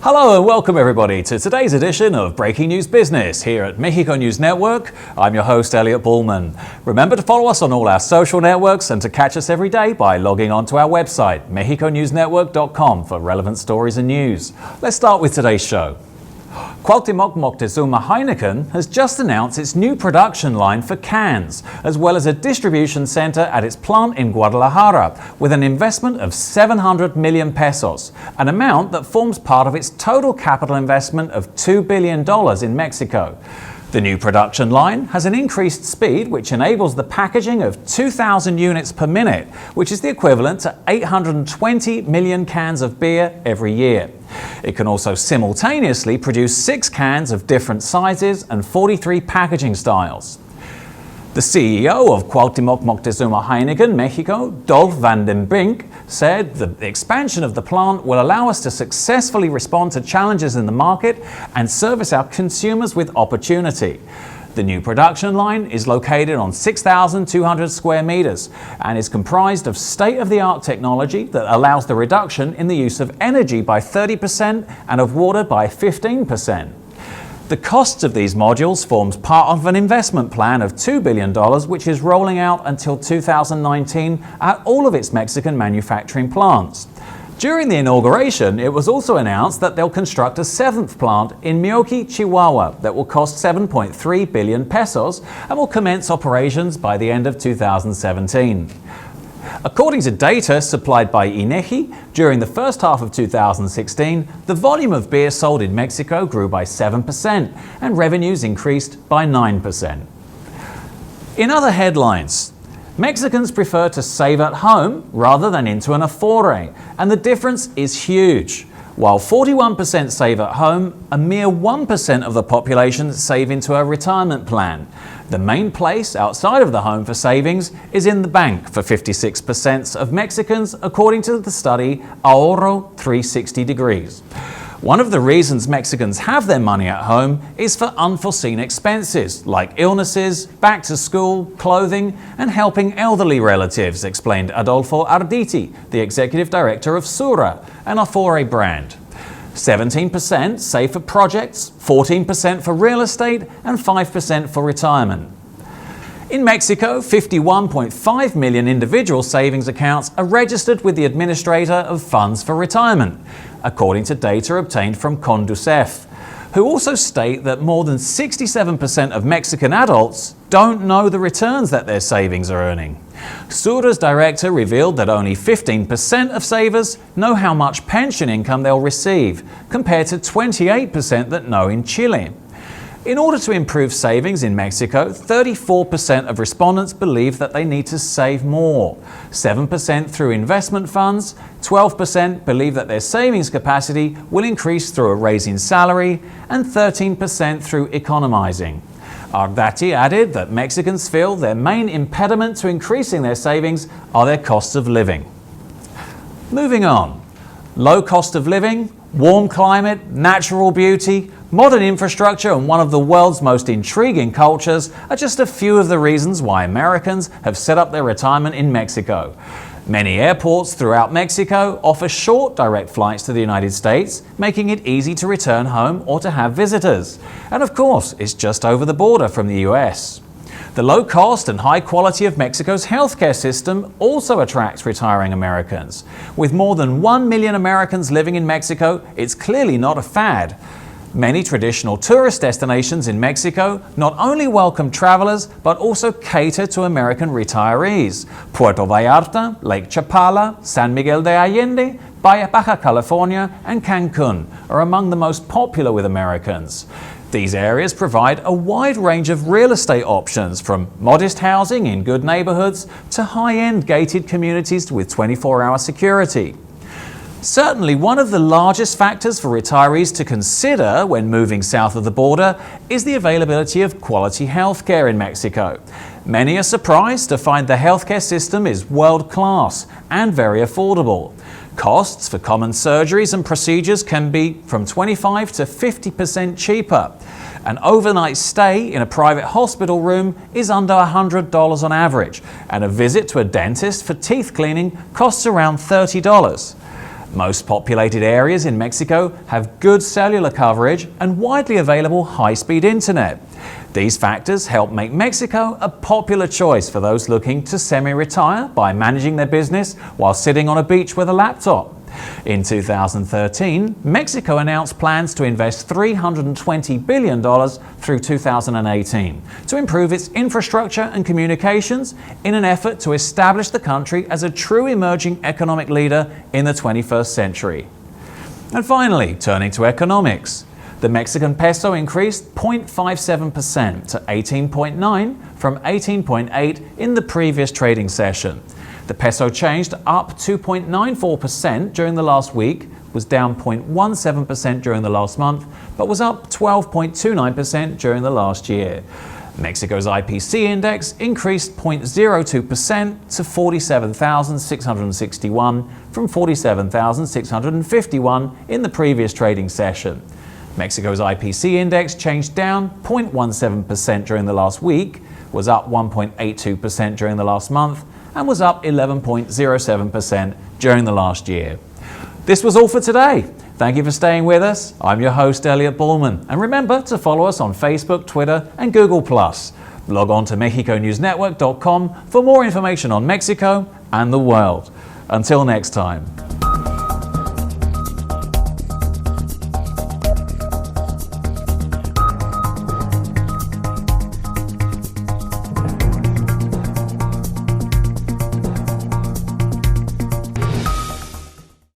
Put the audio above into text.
Hello and welcome everybody to today's edition of Breaking News Business here at Mexico News Network. I'm your host Elliot Bullman. Remember to follow us on all our social networks and to catch us every day by logging on to our website mexiconewsnetwork.com for relevant stories and news. Let's start with today's show. Cuauhtémoc Moctezuma Heineken has just announced its new production line for cans, as well as a distribution center at its plant in Guadalajara, with an investment of 700 million pesos, an amount that forms part of its total capital investment of $2 billion in Mexico. The new production line has an increased speed which enables the packaging of 2,000 units per minute, which is the equivalent to 820 million cans of beer every year. It can also simultaneously produce 6 cans of different sizes and 43 packaging styles. The CEO of Cuauhtémoc Moctezuma Heineken Mexico, Dolf van den Brink, said the expansion of the plant will allow us to successfully respond to challenges in the market and service our consumers with opportunity. The new production line is located on 6,200 square meters and is comprised of state-of-the-art technology that allows the reduction in the use of energy by 30% and of water by 15%. The costs of these modules forms part of an investment plan of $2 billion, which is rolling out until 2019 at all of its Mexican manufacturing plants. During the inauguration, it was also announced that they'll construct a 7th plant in Meoqui, Chihuahua that will cost 7.3 billion pesos and will commence operations by the end of 2017. According to data supplied by INEGI, during the first half of 2016, the volume of beer sold in Mexico grew by 7% and revenues increased by 9%. In other headlines, Mexicans prefer to save at home rather than into an AFORE, and the difference is huge. While 41% save at home, a mere 1% of the population save into a retirement plan. The main place outside of the home for savings is in the bank for 56% of Mexicans, according to the study AFORE 360 Degrees. One of the reasons Mexicans have their money at home is for unforeseen expenses like illnesses, back to school, clothing, and helping elderly relatives, explained Adolfo Arditi, the executive director of Sura, an AFORE brand. 17% save for projects, 14% for real estate, and 5% for retirement. In Mexico, 51.5 million individual savings accounts are registered with the Administrator of Funds for Retirement, according to data obtained from Conducef, who also state that more than 67% of Mexican adults don't know the returns that their savings are earning. Sura's director revealed that only 15% of savers know how much pension income they'll receive, compared to 28% that know in Chile. In order to improve savings in Mexico, 34% of respondents believe that they need to save more, 7% through investment funds, 12% believe that their savings capacity will increase through a raise in salary, and 13% through economizing. Ardati added that Mexicans feel their main impediment to increasing their savings are their costs of living. Moving on. Low cost of living, warm climate, natural beauty, modern infrastructure, and one of the world's most intriguing cultures are just a few of the reasons why Americans have set up their retirement in Mexico. Many airports throughout Mexico offer short direct flights to the United States, making it easy to return home or to have visitors. And of course, it's just over the border from the US. The low cost and high quality of Mexico's healthcare system also attracts retiring Americans. With more than 1 million Americans living in Mexico, it's clearly not a fad. Many traditional tourist destinations in Mexico not only welcome travelers, but also cater to American retirees. Puerto Vallarta, Lake Chapala, San Miguel de Allende, Baja California, and Cancun are among the most popular with Americans. These areas provide a wide range of real estate options, from modest housing in good neighborhoods to high-end gated communities with 24-hour security. Certainly, one of the largest factors for retirees to consider when moving south of the border is the availability of quality healthcare in Mexico. Many are surprised to find the healthcare system is world-class and very affordable. Costs for common surgeries and procedures can be from 25 to 50% cheaper. An overnight stay in a private hospital room is under $100 on average, and a visit to a dentist for teeth cleaning costs around $30. Most populated areas in Mexico have good cellular coverage and widely available high-speed internet. These factors help make Mexico a popular choice for those looking to semi-retire by managing their business while sitting on a beach with a laptop. In 2013, Mexico announced plans to invest $320 billion through 2018 to improve its infrastructure and communications in an effort to establish the country as a true emerging economic leader in the 21st century. And finally, turning to economics. The Mexican peso increased 0.57% to 18.9 from 18.8 in the previous trading session. The peso changed up 2.94% during the last week, was down 0.17% during the last month, but was up 12.29% during the last year. Mexico's IPC index increased 0.02% to 47,661 from 47,651 in the previous trading session. Mexico's IPC index changed down 0.17% during the last week, was up 1.82% during the last month, and was up 11.07% during the last year. This was all for today. Thank you for staying with us. I'm your host, Elliot Bullman, and remember to follow us on Facebook, Twitter, and Google+. Log on to MexicoNewsNetwork.com for more information on Mexico and the world. Until next time.